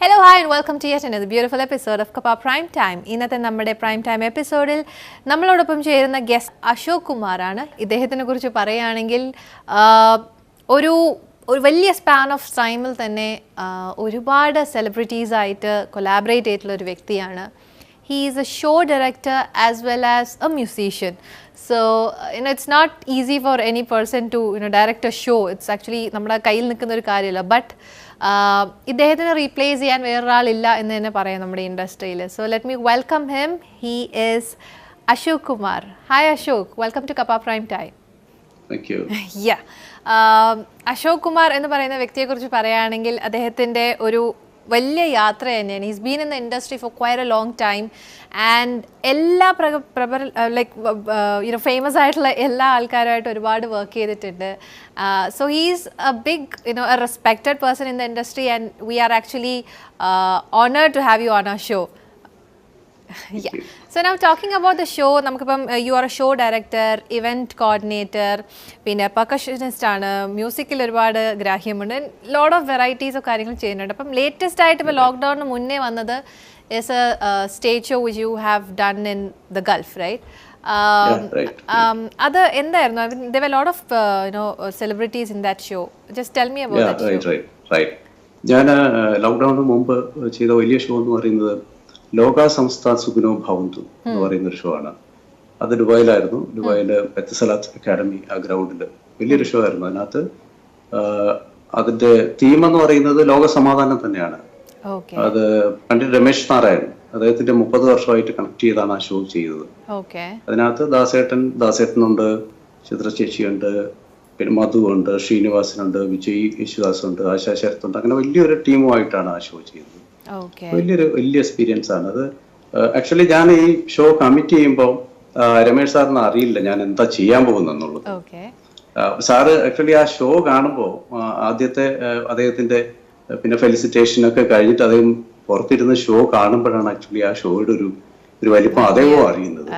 Hello, hi, and welcome to yet another beautiful episode of Kappa Prime Time. ഇന്നത്തെ നമ്മുടെ prime time എപ്പിസോഡിൽ നമ്മളോടൊപ്പം ചേരുന്ന ഗസ്റ്റ് അശോക് കുമാറാണ്. ഇദ്ദേഹത്തിനെ കുറിച്ച് പറയുകയാണെങ്കിൽ ഒരു വലിയ സ്പാൻ ഓഫ് ടൈമിൽ തന്നെ ഒരുപാട് സെലിബ്രിറ്റീസായിട്ട് കൊലാബറേറ്റ് ചെയ്തിട്ടുള്ള ഒരു വ്യക്തിയാണ്. He is a show director as well as a musician. So, it's not easy for any person to, direct a show. It's actually നമ്മുടെ കയ്യിൽ നിൽക്കുന്ന ഒരു കാര്യമല്ല. But ഇദ്ദേഹത്തിനെ റീപ്ലേസ് ചെയ്യാൻ വേറൊരാളില്ല എന്ന് തന്നെ പറയാം നമ്മുടെ ഇൻഡസ്ട്രിയിൽ. So let me welcome him. He is Ashok Kumar. Hi Ashok, welcome to Kappa prime time. Thank you. Yeah. Ashok Kumar എന്ന് പറയുന്ന വ്യക്തിയെക്കുറിച്ച് പറയുകയാണെങ്കിൽ അദ്ദേഹത്തിൻ്റെ ഒരു വലിയ യാത്ര തന്നെയാണ്. He's been in the industry for quite a long time and എല്ലാ ഫേമസ് ആയിട്ടുള്ള എല്ലാ ആൾക്കാരുമായിട്ട് ഒരുപാട് വർക്ക് ചെയ്തിട്ടുണ്ട്. So he's a big a respected person in the industry and we are actually honoured to have you on our show. Yeah. So now talking about the show, നമുക്കിപ്പം you are a show director, event coordinator, പിന്നെ percussionist ആണ്, മ്യൂസിക്കിൽ ഒരുപാട് ഗ്രാഹ്യമുണ്ട്, lot of varieties of കാര്യങ്ങൾ ചെയ്യുന്നുണ്ട്. അപ്പം latest ആയിട്ട് ഇപ്പോൾ ലോക്ക്ഡൗണിന് മുന്നേ വന്നത് is a stage show which you have done in the Gulf, right? അത് എന്തായിരുന്നു? There were a lot of celebrities in that show. Just tell me about that show. Right. ഞാൻ ലോക്ക്ഡൗണിന് മുമ്പ് ചെയ്ത വലിയ ഷോ എന്ന് പറയുന്നത് ലോക സംസ്ഥ സുഖിനോ ഭവന്തു എന്ന് പറയുന്ന ഒരു ഷോ ആണ്. അത് ദുബായിലായിരുന്നു. ദുബായിലെ ബെത്സലാത്ത് അക്കാഡമി ആ ഗ്രൗണ്ടിൽ വലിയൊരു ഷോ ആയിരുന്നു. അതിനകത്ത് അതിന്റെ തീം എന്ന് പറയുന്നത് ലോക സമാധാനം തന്നെയാണ്. അത് പണ്ഡിറ്റ് രമേശ് നാരായൺ അദ്ദേഹത്തിന്റെ 30 വർഷമായിട്ട് കണക്ട് ചെയ്താണ് ആ ഷോ ചെയ്തത്. അതിനകത്ത് ദാസേട്ടനുണ്ട്, ചിത്രചേച്ചിയുണ്ട്, പിന്നെ മധു ഉണ്ട്, ശ്രീനിവാസനുണ്ട്, വിജയ് യേശുദാസ് ഉണ്ട്, ആശാ ശരത്തുണ്ട്. അങ്ങനെ വലിയൊരു ടീമുമായിട്ടാണ് ആ ഷോ ചെയ്തത്. വലിയ എക്സ്പീരിയൻസ് ആണ് അത്. ആക്ച്വലി ഞാൻ ഈ ഷോ കമ്മിറ്റ് ചെയ്യുമ്പോൾ രമേശ് സാറിന് അറിയില്ല ഞാൻ എന്താ ചെയ്യാൻ പോകുന്നെന്നുള്ളത്. സാറ് ആക്ച്വലി ആ ഷോ കാണുമ്പോൾ ആദ്യത്തെ അദ്ദേഹത്തിന്റെ പിന്നെ ഫെലിസിറ്റേഷൻ ഒക്കെ കഴിഞ്ഞിട്ട് അദ്ദേഹം പുറത്തിരുന്ന് ഷോ കാണുമ്പോഴാണ് ആക്ച്വലി ആ ഷോയുടെ ഒരു വലിപ്പം അദ്ദേഹം അറിയുന്നത്.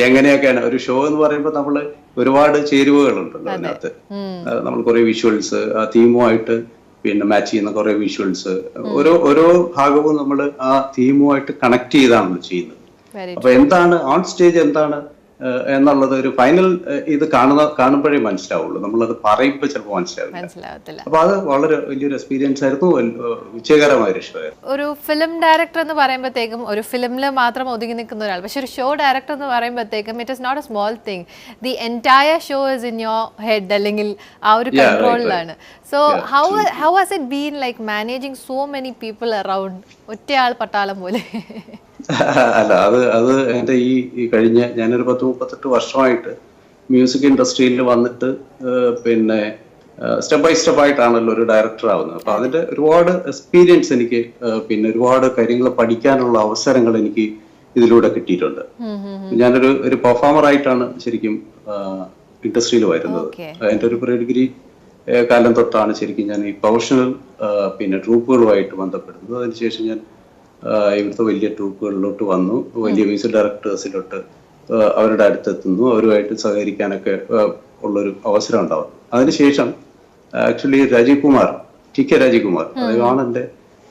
എങ്ങനെയൊക്കെയാണ് ഒരു ഷോ എന്ന് പറയുമ്പോൾ നമ്മള് ഒരുപാട് ചേരുവകളുണ്ടല്ലോ അതിനകത്ത്. നമ്മൾ കുറെ വിഷ്വൽസ് ആ തീമുമായിട്ട് പിന്നെ മാച്ച് ചെയ്യുന്ന കുറെ വിഷ്വൽസ്, ഓരോ ഭാഗവും നമ്മൾ ആ തീമുമായിട്ട് കണക്ട് ചെയ്താണ് ചെയ്യുന്നത്. അപ്പൊ എന്താണ് ഓൺ സ്റ്റേജ് എന്താണ് എന്നുള്ളത് ഒരു ഫൈനൽ ഇത് കാണുമ്പോഴേ മനസ്സിലാവുള്ളൂ. നമ്മളത് പറയുമ്പോൾ ചിലപ്പോൾ മനസ്സിലാവില്ല. അപ്പൊ അത് വളരെ വലിയൊരു എക്സ്പീരിയൻസ് ആയിരുന്നു, വിജയകരമായ ഒരു ഷോ ആയിരുന്നു. ഒരു ഫിലിം ഡയറക്ടർ എന്ന് പറയുമ്പോഴത്തേക്കും ഒരു ഫിലിമിൽ മാത്രം ഒതുങ്ങി നിൽക്കുന്ന ഒരാൾ, പക്ഷെ ഒരു ഷോ ഡയറക്ടർ എന്ന് പറയുമ്പോഴത്തേക്കും it is not a small thing. The entire show is in your head, അല്ലെങ്കിൽ ആ ഒരു കൺട്രോളിലാണ്. So how has it been like managing so many people around, ഒറ്റയാൾ പട്ടാളം പോലെ? അല്ല, അത് എൻ്റെ ഈ കഴിഞ്ഞ ഞാനൊരു 10-38 വർഷമായിട്ട് മ്യൂസിക് ഇൻഡസ്ട്രിയിൽ വന്നിട്ട് പിന്നെ സ്റ്റെപ്പ് ബൈ സ്റ്റെപ്പ് ആയിട്ടാണല്ലോ ഒരു ഡയറക്ടർ ആവുന്നത്. അപ്പൊ അതിന്റെ ഒരുപാട് എക്സ്പീരിയൻസ് എനിക്ക് പിന്നെ ഒരുപാട് കാര്യങ്ങൾ പഠിക്കാനുള്ള അവസരങ്ങൾ എനിക്ക് ഇതിലൂടെ കിട്ടിയിട്ടുണ്ട്. ഞാനൊരു പെർഫോമർ ആയിട്ടാണ് ശരിക്കും ഇൻഡസ്ട്രിയിൽ വരുന്നത്. എൻ്റെ ഒരു പ്രീ ഡിഗ്രി കാലം തൊട്ടാണ് ശരിക്കും ഞാൻ ഈ പ്രൊഫഷണൽ പിന്നെ ട്രൂപ്പുകളുമായിട്ട് ബന്ധപ്പെടുന്നത്. അതിനുശേഷം ഞാൻ ഇവിടുത്തെ വലിയ ട്രൂപ്പുകളിലോട്ട് വന്നു, വലിയ മ്യൂസിക് ഡയറക്ടേഴ്സിലോട്ട് അവരുടെ അടുത്തെത്തുന്നു, അവരുമായിട്ട് സഹകരിക്കാനൊക്കെ ഉള്ളൊരു അവസരം ഉണ്ടാവുന്നു. അതിനുശേഷം actually Rajeev Kumar, T K Rajeev Kumar, അദ്ദേഹമാണ് എൻ്റെ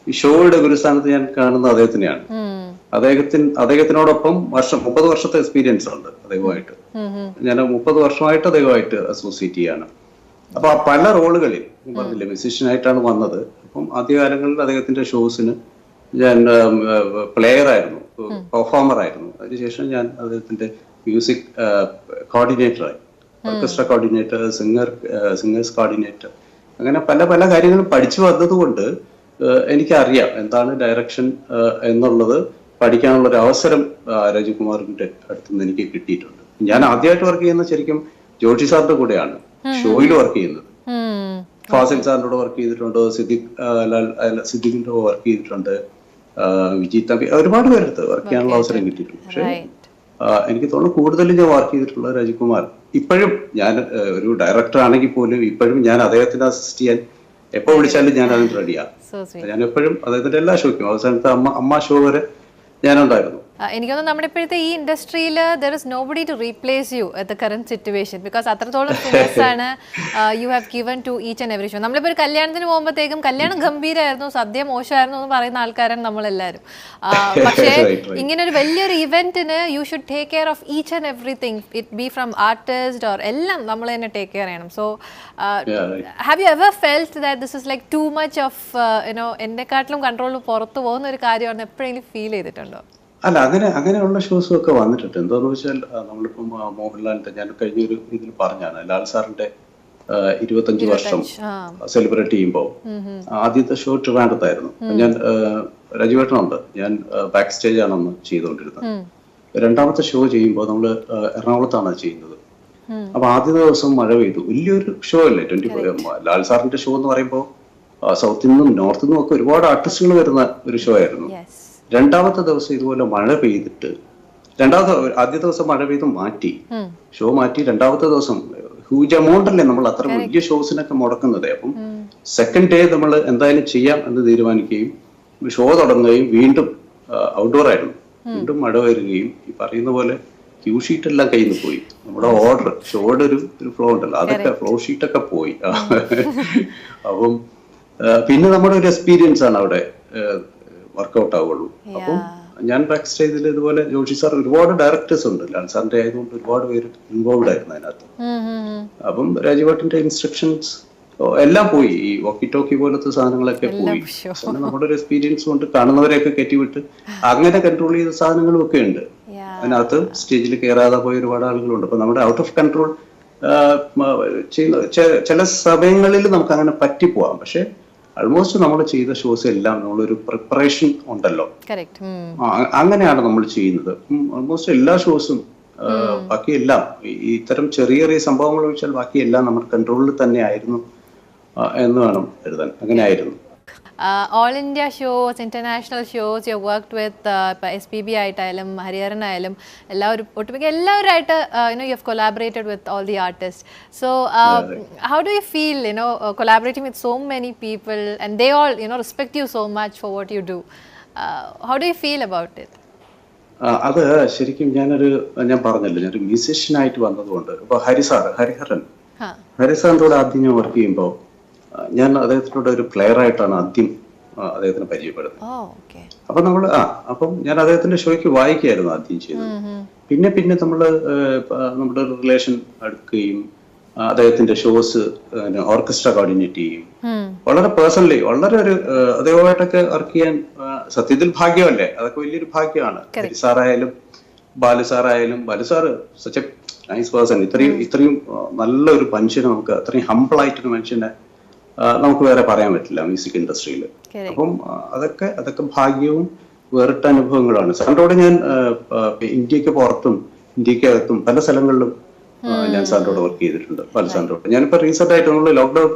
ഈ ഷോയുടെ ഗുരുസ്ഥാനത്ത് ഞാൻ കാണുന്നത് അദ്ദേഹത്തിനെയാണ്. അദ്ദേഹത്തിനോടൊപ്പം 30 വർഷത്തെ എക്സ്പീരിയൻസ് ഉണ്ട് അദ്ദേഹമായിട്ട്. ഞാൻ 30 വർഷമായിട്ട് അദ്ദേഹമായിട്ട് അസോസിയേറ്റ് ചെയ്യാണ്. അപ്പൊ പല റോളുകളിൽ പറഞ്ഞില്ലേ മ്യൂസീഷ്യനായിട്ടാണ് വന്നത്. അപ്പം ആദ്യകാലങ്ങളിൽ അദ്ദേഹത്തിന്റെ ഷോസിന് ഞാൻ പ്ലെയർ ആയിരുന്നു, പെർഫോമർ ആയിരുന്നു. അതിനുശേഷം ഞാൻ അദ്ദേഹത്തിന്റെ മ്യൂസിക് കോർഡിനേറ്ററായി, ഓർക്കസ്ട്ര കോർഡിനേറ്റർ, സിംഗേഴ്സ് കോർഡിനേറ്റർ, അങ്ങനെ പല കാര്യങ്ങളും പഠിച്ചു വന്നതുകൊണ്ട് എനിക്കറിയാം എന്താണ് ഡയറക്ഷൻ എന്നുള്ളത് പഠിക്കാനുള്ള ഒരു അവസരം രാജീവ് കുമാറിന്റെ അടുത്തുനിന്ന് എനിക്ക് കിട്ടിയിട്ടുണ്ട്. ഞാൻ ആദ്യമായിട്ട് വർക്ക് ചെയ്യുന്നത് ശരിക്കും ജോഷി സാറിന്റെ കൂടെയാണ് ഷോയിൽ വർക്ക് ചെയ്യുന്നത്. ഫാസിൽ സാറിന്റെ കൂടെ വർക്ക് ചെയ്തിട്ടുണ്ട്, സിദ്ദിഖിന്റെ കൂടെ വർക്ക് ചെയ്തിട്ടുണ്ട്, വിജയ് തമ്പി, ഒരുപാട് പേരെടുത്ത് വർക്ക് ചെയ്യാനുള്ള അവസരം കിട്ടിയിട്ടുണ്ട്. പക്ഷെ എനിക്ക് തോന്നുന്നു കൂടുതലും ഞാൻ വർക്ക് ചെയ്തിട്ടുള്ള രാജീവ് കുമാർ. ഇപ്പോഴും ഞാൻ ഒരു ഡയറക്ടർ ആണെങ്കിൽ പോലും ഇപ്പോഴും ഞാൻ അദ്ദേഹത്തിന് അസിസ്റ്റ് ചെയ്യാൻ എപ്പോ വിളിച്ചാലും ഞാൻ അതിന് റെഡിയാണ്. ഞാൻ എപ്പോഴും അദ്ദേഹത്തിന്റെ എല്ലാ ഷോയ്ക്കും അവസാനത്തെ അമ്മ ഷോ വരെ ഞാനുണ്ടായിരുന്നു. എനിക്കൊന്നും നമ്മുടെ ഇപ്പോഴത്തെ ഈ ഇൻഡസ്ട്രിയിൽ there is nobody to replace you at the current situation because അത്രത്തോളം ഫിലിംസ് ആണ് you have given to each and every show. നമ്മളിപ്പോൾ ഒരു കല്യാണത്തിന് പോകുമ്പോഴത്തേക്കും കല്യാണം ഗംഭീരമായിരുന്നു, സദ്യ മോശമായിരുന്നു എന്ന് പറയുന്ന ആൾക്കാരാണ് നമ്മളെല്ലാവരും. പക്ഷേ ഇങ്ങനെ ഒരു വലിയൊരു ഇവന്റിന് you should take care of each and everything, it be from artist or എല്ലാം നമ്മൾ തന്നെ ടേക്ക് കെയർ ചെയ്യണം. So have you ever felt that this is like too much of എന്നെക്കാട്ടിലും കൺട്രോൾ പുറത്തു പോകുന്ന ഒരു കാര്യമാണ് എപ്പോഴെങ്കിലും ഫീൽ ചെയ്തിട്ടുണ്ടോ? അല്ല, അങ്ങനെയുള്ള ഷോസും ഒക്കെ വന്നിട്ടുണ്ട്. എന്താന്ന് വെച്ചാൽ നമ്മളിപ്പം മോഹൻലാലിന്റെ, ഞാൻ കഴിഞ്ഞൊരു ഇതിൽ പറഞ്ഞാണ്, ലാൽ സാറിന്റെ 25 വർഷം സെലിബ്രേറ്റ് ചെയ്യുമ്പോൾ ആദ്യത്തെ ഷോ ട്രിവാൻഡ്രത്തായിരുന്നു. ഞാൻ രാജീവേട്ടനുണ്ട്, ഞാൻ ബാക്ക് സ്റ്റേജ് ആണ് അന്ന് ചെയ്തുകൊണ്ടിരുന്നത്. രണ്ടാമത്തെ ഷോ ചെയ്യുമ്പോൾ നമ്മൾ എറണാകുളത്താണ് ചെയ്യുന്നത്. അപ്പൊ ആദ്യ ദിവസം മഴ പെയ്തു. വലിയൊരു ഷോ അല്ലേ 24. ലാൽ സാറിന്റെ ഷോ എന്ന് പറയുമ്പോൾ സൗത്തിൽ നിന്നും നോർത്തിൽ നിന്നും ഒക്കെ ഒരുപാട് ആർട്ടിസ്റ്റുകൾ വരുന്ന ഒരു ഷോ ആയിരുന്നു. രണ്ടാമത്തെ ദിവസം ഇതുപോലെ മഴ പെയ്തിട്ട്, ആദ്യ ദിവസം മഴ പെയ്ത് മാറ്റി, ഷോ മാറ്റി. രണ്ടാമത്തെ ദിവസം ഹ്യൂജ് എമൗണ്ട് അല്ലേ നമ്മൾ അത്ര വലിയ ഷോസിനൊക്കെ മുടക്കുന്നത്. അപ്പം സെക്കൻഡ് ഡേ നമ്മൾ എന്തായാലും ചെയ്യാം എന്ന് തീരുമാനിക്കുകയും ഷോ തുടങ്ങുകയും വീണ്ടും ഔട്ട്ഡോർ ആയിരുന്നു. വീണ്ടും മഴ വരികയും ഈ പറയുന്ന പോലെ ക്യൂ ഷീറ്റ് എല്ലാം കയ്യിൽ നിന്ന് പോയി. നമ്മുടെ ഓർഡർ ഷോയുടെ ഒരു ഫ്ലോ ഉണ്ടല്ലോ, അതൊക്കെ ഫ്ലോ ഷീറ്റൊക്കെ പോയി. അപ്പം പിന്നെ നമ്മുടെ ഒരു എക്സ്പീരിയൻസ് ആണ് അവിടെ വർക്ക്ഔട്ട് ആവുള്ളൂ. അപ്പം ഞാൻ ബാക്ക് സ്റ്റേജിൽ ഇതുപോലെ ജോഷി സാർ, ഒരുപാട് ഡയറക്ടേഴ്സ് ഉണ്ട്, ലാൽ സാറിന്റെ ആയതുകൊണ്ട് ഒരുപാട് പേര് ഇൻവോൾവ് ആയിരുന്നു അതിനകത്ത്. അപ്പം രാജീവേട്ടന്റെ ഇൻസ്ട്രക്ഷൻസ് എല്ലാം പോയി, ഈ വോക്കി ടോക്കി പോലത്തെ സാധനങ്ങളൊക്കെ പോയി. നമ്മുടെ ഒരു എക്സ്പീരിയൻസ് കൊണ്ട് കാണുന്നവരെയൊക്കെ കെട്ടിവിട്ട് അങ്ങനെ കൺട്രോൾ ചെയ്ത സാധനങ്ങളും ഒക്കെ ഉണ്ട് അതിനകത്ത്. സ്റ്റേജിൽ കയറാതെ പോയ ഒരുപാട് ആളുകളുണ്ട്. അപ്പൊ നമ്മുടെ ഔട്ട് ഓഫ് കൺട്രോൾ ചില സമയങ്ങളിൽ നമുക്ക് അങ്ങനെ പറ്റിപ്പോവാം. പക്ഷെ ആൾമോസ്റ്റ് നമ്മൾ ചെയ്ത ഷോസ് എല്ലാം നമ്മളൊരു പ്രിപ്പറേഷൻ ഉണ്ടല്ലോ, അങ്ങനെയാണ് നമ്മൾ ചെയ്യുന്നത്. ആൾമോസ്റ്റ് എല്ലാ ഷോസും ബാക്കിയെല്ലാം ഇത്തരം ചെറിയ ചെറിയ സംഭവങ്ങൾ വെച്ചാൽ ബാക്കിയെല്ലാം നമ്മുടെ കൺട്രോളിൽ തന്നെ ആയിരുന്നു എന്ന് വേണം എഴുതാൻ. അങ്ങനെ ആയിരുന്നു. All India shows, international shows you worked with SPB ആയിട്ടായാലും ഹരിഹരൻ ആയാലും എല്ലാവരും ഒട്ടുമിക്ക എല്ലാവരുമായിട്ട് you have collaborated with all the artist. So how do you feel collaborating with so many people and they all respect you so much for what you do? How do you feel about it? അത് ശരിക്കും ഞാൻ പറഞ്ഞല്ലോ, ഞാനൊരു മ്യൂസിഷ്യനായിട്ട് വന്നതുകൊണ്ട്. ഇപ്പൊ ഹരിസാറിന്റെ കൂടെ ആദ്യം ഞാൻ വർക്ക് ചെയ്യുമ്പോൾ ഞാൻ അദ്ദേഹത്തിനോട് ഒരു പ്ലെയർ ആയിട്ടാണ് ആദ്യം അദ്ദേഹത്തിന് പരിചയപ്പെടുന്നത്. അപ്പം ഞാൻ അദ്ദേഹത്തിന്റെ ഷോയ്ക്ക് വായിക്കുകയായിരുന്നു ആദ്യം ചെയ്തത്. പിന്നെ നമ്മുടെ റിലേഷൻ അടുക്കുകയും അദ്ദേഹത്തിന്റെ ഷോസ് ഓർക്കസ്ട്ര കോർഡിനേറ്റ് ചെയ്യും. വളരെ പേഴ്സണലി വളരെ ഒരു അദ്ദേഹമായിട്ടൊക്കെ വർക്ക് ചെയ്യാൻ സത്യത്തിൽ ഭാഗ്യമല്ലേ, അതൊക്കെ വലിയൊരു ഭാഗ്യമാണ്. ഹരിസാറായാലും Balu sir such a nice person. ഇത്രയും നല്ലൊരു മനുഷ്യനെ, നമുക്ക് അത്രയും ഹംബിൾ ആയിട്ടൊരു മനുഷ്യനെ നമുക്ക് വേറെ പറയാൻ പറ്റില്ല മ്യൂസിക് ഇൻഡസ്ട്രിയിൽ. അപ്പം അതൊക്കെ ഭാഗ്യവും വേറിട്ട അനുഭവങ്ങളാണ്. സാറിനോട് ഞാൻ ഇന്ത്യക്ക് പുറത്തും ഇന്ത്യക്കകത്തും പല സ്ഥലങ്ങളിലും ഞാൻ സാറിനോട് വർക്ക് ചെയ്തിട്ടുണ്ട്. പല സാറിനോട് ഞാനിപ്പോ റീസെന്റ് ആയിട്ട് നമ്മൾ ലോക്ക്ഡൌൺ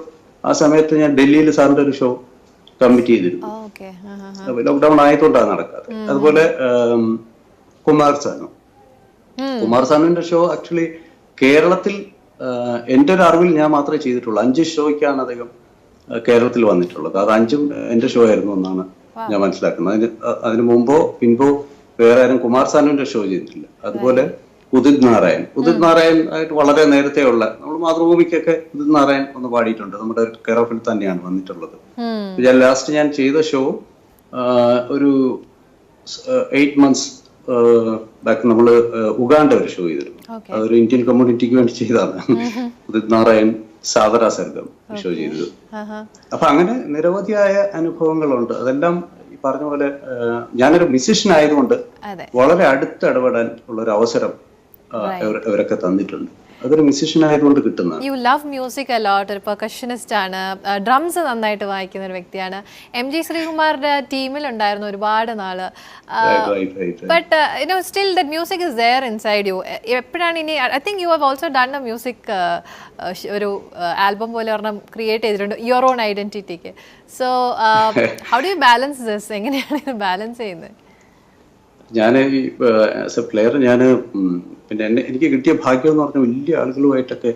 ആ സമയത്ത് ഞാൻ ഡൽഹിയിൽ സാറിന്റെ ഒരു ഷോ കമ്മിറ്റ് ചെയ്തിരുന്നു. ലോക്ക്ഡൌൺ ആയതുകൊണ്ടാണ് നടക്കാതെ. അതുപോലെ കുമാർ സാനുവിന്റെ ഷോ ആക്ച്വലി കേരളത്തിൽ എന്റെ ഒരു അറിവിൽ ഞാൻ മാത്രമേ ചെയ്തിട്ടുള്ളൂ. 5 ഷോയ്ക്കാണ് അദ്ദേഹം കേരളത്തിൽ വന്നിട്ടുള്ളത്. അത് 5ഉം എന്റെ ഷോ ആയിരുന്നു എന്നാണ് ഞാൻ മനസ്സിലാക്കുന്നത്. അതിന് മുമ്പോ പിൻപോ വേറെ ആരും കുമാർ സാനുവിന്റെ ഷോ ചെയ്തിട്ടില്ല. അതുപോലെ ഉദിത് നാരായൺ ആയിട്ട് വളരെ നേരത്തെ ഉള്ള, നമ്മൾ മാതൃഭൂമിക്കൊക്കെ ഉദിത് നാരായൺ ഒന്ന് പാടിയിട്ടുണ്ട്. നമ്മുടെ കെയർ ഓഫിൽ തന്നെയാണ് വന്നിട്ടുള്ളത്. ലാസ്റ്റ് ഞാൻ ചെയ്ത ഷോ ഒരു 8 months ബാക്ക് നമ്മള് ഉഗാണ്ട ഒരു ഷോ ചെയ്തിരുന്നു. അതൊരു ഇന്ത്യൻ കമ്മ്യൂണിറ്റിക്ക് വേണ്ടി ചെയ്തതാണ്. ഉദിത് നാരായൺ, സാദര സർഗം ഷോ ചെയ്തത്. അപ്പൊ അങ്ങനെ നിരവധിയായ അനുഭവങ്ങളുണ്ട്. അതെല്ലാം ഈ പറഞ്ഞ പോലെ ഞാനൊരു മ്യൂസിഷ്യൻ ആയതുകൊണ്ട് വളരെ അടുത്ത് ഇടപെടാൻ ഉള്ള ഒരു അവസരം ഇവരൊക്കെ തന്നിട്ടുണ്ട്. അതൊരു മ്യൂസിഷ്യൻ ആയതുകൊണ്ട് കിട്ടുന്ന. യു ലവ് മ്യൂസിക് അ ലോട്ട്, ഒരു പെർക്കഷനിസ്റ്റ് ആണ്, ഡ്രംസ് നന്നായിട്ട് വായിക്കുന്ന ഒരു വ്യക്തിയാണ്. MG ശ്രീകുമാറിന്റെ ടീമിലുണ്ടായിരുന്നു ഒരുപാട് നാള്. But still that music is there inside you. എപ്പോഴാണ് ഇനി, I think you have also done a music ഒരു ആൽബം പോലെ ഒരെണ്ണം ക്രിയേറ്റ് ചെയ്തിട്ടുണ്ട് യുവർ ഓൺ ഐഡന്റിറ്റിക്ക്. So how do you balance this? എങ്ങനെയാണ് ഇത് ബാലൻസ് ചെയ്യുന്നത്? ഞാൻ ആസ് എ പ്ലെയർ പിന്നെ എനിക്ക് കിട്ടിയ ഭാഗ്യം എന്ന് പറഞ്ഞാൽ വലിയ ആളുകളുമായിട്ടൊക്കെ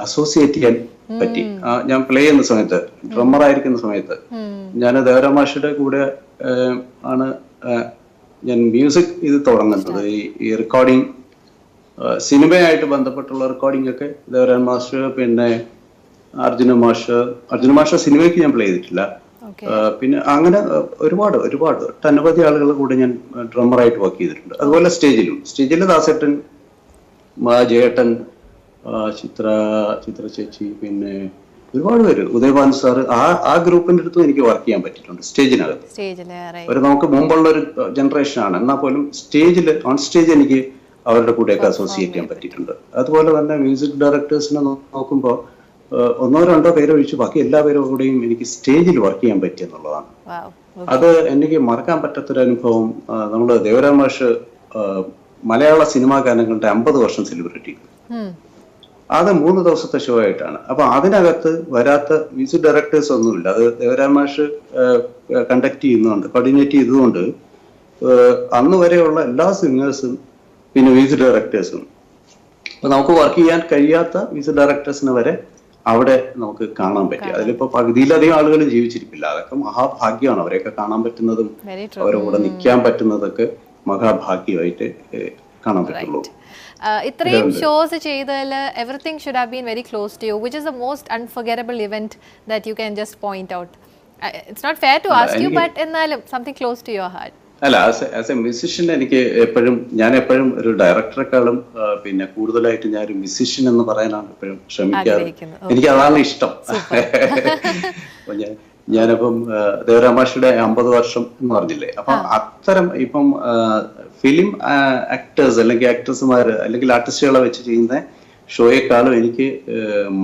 അസോസിയേറ്റ് ചെയ്യാൻ പറ്റി. ഞാൻ പ്ലേ ചെയ്യുന്ന സമയത്ത്, ഡ്രമ്മർ ആയിരിക്കുന്ന സമയത്ത് ഞാൻ ദേവരാമാഷിയുടെ കൂടെ ആണ് ഞാൻ മ്യൂസിക് ഇത് തുടങ്ങുന്നത് ഈ റെക്കോർഡിങ് സിനിമയായിട്ട് ബന്ധപ്പെട്ടുള്ള റെക്കോർഡിംഗ് ഒക്കെ ദേവരാൻ മാസ്റ്റർ, പിന്നെ അർജുന മാസ്റ്റർ സിനിമയ്ക്ക് ഞാൻ പ്ലേ ചെയ്തിട്ടില്ല. പിന്നെ അങ്ങനെ ഒരുപാട് ഒട്ടനവധി ആളുകളുടെ കൂടെ ഞാൻ ഡ്രമ്മറായിട്ട് വർക്ക് ചെയ്തിട്ടുണ്ട്. അതുപോലെ സ്റ്റേജിൽ ദാസേട്ടൻ, ജയേട്ടൻ, ചിത്ര ചേച്ചി, പിന്നെ ഒരുപാട് പേര്, ഉദയഭാൻ സാർ, ആ ഗ്രൂപ്പിന്റെ അടുത്തും എനിക്ക് വർക്ക് ചെയ്യാൻ പറ്റിയിട്ടുണ്ട് സ്റ്റേജിനകത്ത്. ഒരു നമുക്ക് മുമ്പുള്ള ഒരു ജനറേഷൻ ആണ്, എന്നാൽ പോലും ഓൺ സ്റ്റേജ് എനിക്ക് അവരുടെ കൂടെയൊക്കെ അസോസിയേറ്റ് ചെയ്യാൻ പറ്റിയിട്ടുണ്ട്. അതുപോലെ തന്നെ മ്യൂസിക് ഡയറക്ടേഴ്സിനെ നോക്കുമ്പോൾ 1-2 പേരെ ഒഴിച്ച് ബാക്കി എല്ലാവരും കൂടെയും എനിക്ക് സ്റ്റേജിൽ വർക്ക് ചെയ്യാൻ പറ്റിയെന്നുള്ളതാണ്. അത് എനിക്ക് മറക്കാൻ പറ്റാത്തൊരു അനുഭവം. നമ്മള് ദേവരാൻ മാഷ് മലയാള സിനിമാ ഗാനങ്ങളുടെ 50 വർഷം സെലിബ്രേറ്റ് ചെയ്തു. അത് 3 ദിവസത്തെ ഷോ ആയിട്ടാണ്. അപ്പൊ അതിനകത്ത് വരാത്ത മ്യൂസിക് ഡയറക്ടേഴ്സ് ഒന്നുമില്ല. അത് ദേവരാൻ മാഷ് കണ്ടക്ട് ചെയ്യുന്നുണ്ട്, കോർഡിനേറ്റ് ചെയ്തുകൊണ്ട് അന്ന് വരെയുള്ള എല്ലാ സിംഗേഴ്സും പിന്നെ മ്യൂസിക് ഡയറക്ടേഴ്സും, അപ്പൊ നമുക്ക് വർക്ക് ചെയ്യാൻ കഴിയാത്ത മ്യൂസിക് ഡയറക്ടേഴ്സിനെ വരെ അവിടെ നമുക്ക് കാണാൻ പറ്റി. അതിലിപ്പോ പകുതിയിലധികം ആളുകൾ ജീവിച്ചിരിപ്പില്ല. അതൊക്കെ മഹാഭാഗ്യമാണ്. അവരെയൊക്കെ കാണാൻ പറ്റുന്നതും അവരുടെ കൂടെ നിൽക്കാൻ പറ്റുന്നതൊക്കെ മഹാഭാഗ്യമായിട്ട് കാണാൻ പറ്റുള്ളൂ. ഇത്രയും ഷോസ് ചെയ്തതിൽ everything should have been very close to you. Which is the most unforgettable event that you can just point out? It's not fair to ask you, but എന്നാലും something close to your heart. അല്ല, as a musician എനിക്ക് ഞാൻ എപ്പോഴും ഒരു ഡയറക്ടറെക്കാളും പിന്നെ കൂടുതലായിട്ട് ഞാൻ ഒരു മ്യൂസിഷ്യൻ എന്ന് പറയാനാണ് എപ്പോഴും ശ്രമിക്കാറ്. എനിക്ക് അതാണ് ഇഷ്ടം. ഞാനിപ്പം ദേവരാമാഷിയുടെ 50 വർഷം എന്ന് പറഞ്ഞില്ലേ, അപ്പൊ അത്തരം ഇപ്പം ഫിലിം ആക്ടേഴ്സ് അല്ലെങ്കിൽ ആക്ട്രസ്മാര് അല്ലെങ്കിൽ ആർട്ടിസ്റ്റുകളെ വെച്ച് ചെയ്യുന്ന ഷോയെക്കാളും എനിക്ക്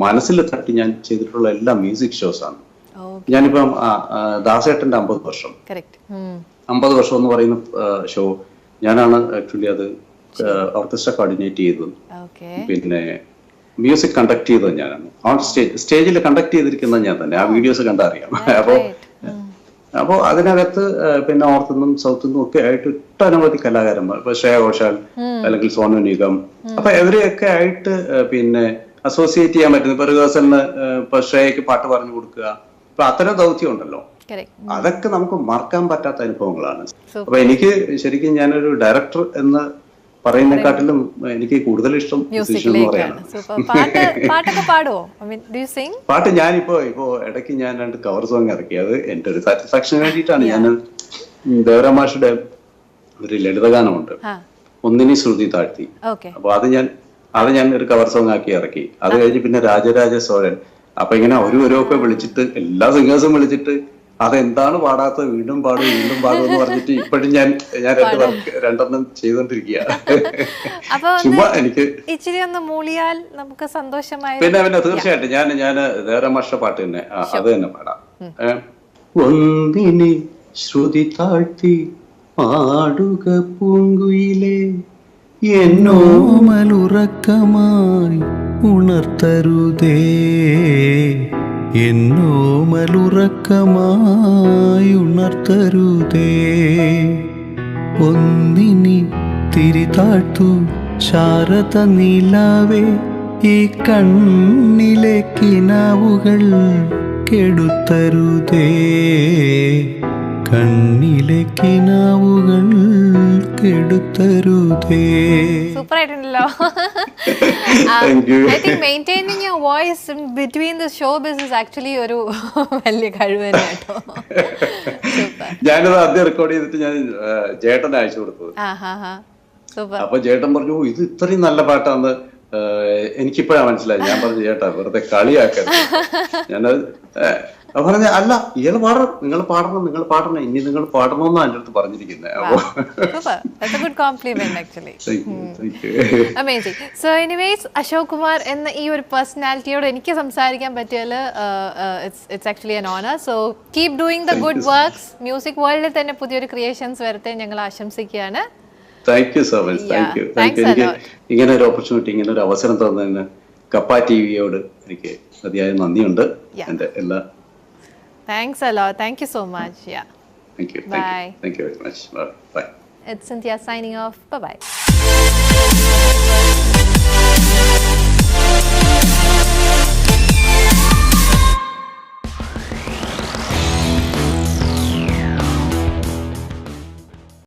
മനസ്സിൽ തട്ടി ഞാൻ ചെയ്തിട്ടുള്ള എല്ലാ മ്യൂസിക് ഷോസ് ആണ്. ഞാനിപ്പം ദാസേട്ടന്റെ 50 വർഷം 50 വർഷം എന്ന് പറയുന്ന ഷോ ഞാനാണ് ആക്ച്വലി അത് ഓർക്കസ്ട്ര കോർഡിനേറ്റ് ചെയ്തത്. പിന്നെ മ്യൂസിക് കണ്ടക്ട് ചെയ്തത് ഞാനാണ്. ഓൺ സ്റ്റേജിൽ കണ്ടക്ട് ചെയ്തിരിക്കുന്നത് ഞാൻ തന്നെ. ആ വീഡിയോസ് കണ്ടറിയാം. അപ്പോ അതിനകത്ത് പിന്നെ നോർത്തുനിന്നും സൗത്തുനിന്നും ഒക്കെ ആയിട്ട് ഒട്ടനവധി കലാകാരന്മാർ, ഇപ്പൊ ശ്രേയ ഘോഷാൽ അല്ലെങ്കിൽ സോനു നിഗം, അപ്പൊ ഇവരെയൊക്കെ ആയിട്ട് പിന്നെ അസോസിയേറ്റ് ചെയ്യാൻ പറ്റുന്നു. ഇപ്പൊ റിഹേഴ്സലിന് ഇപ്പൊ ശ്രേയക്ക് പാട്ട് പറഞ്ഞു കൊടുക്കുക, ഇപ്പൊ അത്തരം ദൗത്യം ഉണ്ടല്ലോ, അതൊക്കെ നമുക്ക് മറക്കാൻ പറ്റാത്ത അനുഭവങ്ങളാണ്. അപ്പൊ എനിക്ക് ശരിക്കും ഞാനൊരു ഡയറക്ടർ എന്ന് പറയുന്നതിനെക്കാട്ടിലും എനിക്ക് കൂടുതൽ ഇഷ്ടം മ്യൂസിഷ്യൻ എന്ന് പറയാണ്. പാട്ട് ഞാനിപ്പോ ഇടയ്ക്ക് ഞാൻ 2 കവർ സോങ് ഇറക്കി. അത് എന്റെ ഒരു സാറ്റിസ്ഫാക്ഷന് വേണ്ടിയിട്ടാണ്. ഞാൻ ദേവരാൻ മാഷിയുടെ ഒരു ലളിതഗാനമുണ്ട്, ഒന്നിനി ശ്രുതി താഴ്ത്തി. അപ്പൊ അത് ഞാൻ ഒരു കവർ സോങ് ആക്കി ഇറക്കി. അത് കഴിഞ്ഞ് പിന്നെ രാജരാജ സോഴൻ. അപ്പൊ ഇങ്ങനെ ഓരോക്കെ വിളിച്ചിട്ട് എല്ലാ സിംഗേഴ്സും വിളിച്ചിട്ട് അതെന്താണ് പാടാത്തത്, വീണ്ടും പാടും എന്ന് പറഞ്ഞിട്ട് ഇപ്പോഴും ഞാൻ 2 ചെയ്തോണ്ടിരിക്കുക. ചുമ്മാ എനിക്ക് ഇച്ചിരി ഒന്ന് മൂളിയാൽ നമുക്ക് സന്തോഷമായി. പിന്നെ തീർച്ചയായിട്ടും ഞാൻ ദേവരാൻ മാഷ്ട പാട്ട് തന്നെ അത് തന്നെ പാടാം. ഒന്നിനി ശ്രുതി താഴ്ത്തി പാടുക പൂങ്കുയിലേ, എന്നോമലുറക്കമായി ഉണർത്തരുതേ, എന്നോമലുറക്കമായി ഉണർത്തരുതേ, ഒന്നിനി തിരിതാഴ്ത്തു ശാരദ നിലാവേ, ഈ കണ്ണിലെ കിനാവുകൾ കെടുത്തരുതേ, കണ്ണിലെ കിനാവുകൾ കെടുത്തരുതേ. Super ആയിട്ടുണ്ടല്ലോ. I think maintaining your voice in between the showbiz is actually ഒരു വലിയ കഴിവ് തന്നെ കേട്ടോ. ഞാനത് ആദ്യം റെക്കോർഡ് ചെയ്തിട്ട് ഞാൻ ജേട്ടനെ അയച്ചു കൊടുത്തത്. അപ്പൊ ജേട്ടൻ പറഞ്ഞു ഇത് ഇത്രയും നല്ല പാട്ടാന്ന് എനിക്കിപ്പോഴാ മനസ്സിലായി. ഞാൻ പറഞ്ഞു ചേട്ടാ വെറുതെ കളിയാക്കരുത്. ഞാനത് പറഞ്ഞ അല്ല ഇയാൾ നിങ്ങൾ പാടണം ഇനി നിങ്ങൾ പാടണമെന്നാണ് എൻ്റെ അടുത്ത് പറഞ്ഞിരിക്കുന്നത്. Amazing. So anyways Ashok Kumar എന്ന ഈ ഒരു പേഴ്സണാലിറ്റിയോട് എനിക്ക് സംസാരിക്കാൻ പറ്റിയാൽ it's actually an honour. So keep doing the good works. Music വേൾഡിൽ തന്നെ പുതിയൊരു ക്രിയേഷൻസ് വരട്ടെ ഞങ്ങൾ ആശംസിക്കുകയാണ്. Thank you so much. Thank you. എനിക്ക് ഇങ്ങനെ ഒരു ഓപ്പർച്യൂണിറ്റി, ഇങ്ങനെ ഒരു അവസരം തന്നതിന് കപ്പ ടിവിയോട് എനിക്ക് അതിയായ നന്ദിയുണ്ട്. എൻ്റെ എല്ലാ Thanks a lot. Thank you so much. Yeah. Thank you. Bye. Thank you very much. Bye. It's Cynthia signing off. Bye-bye.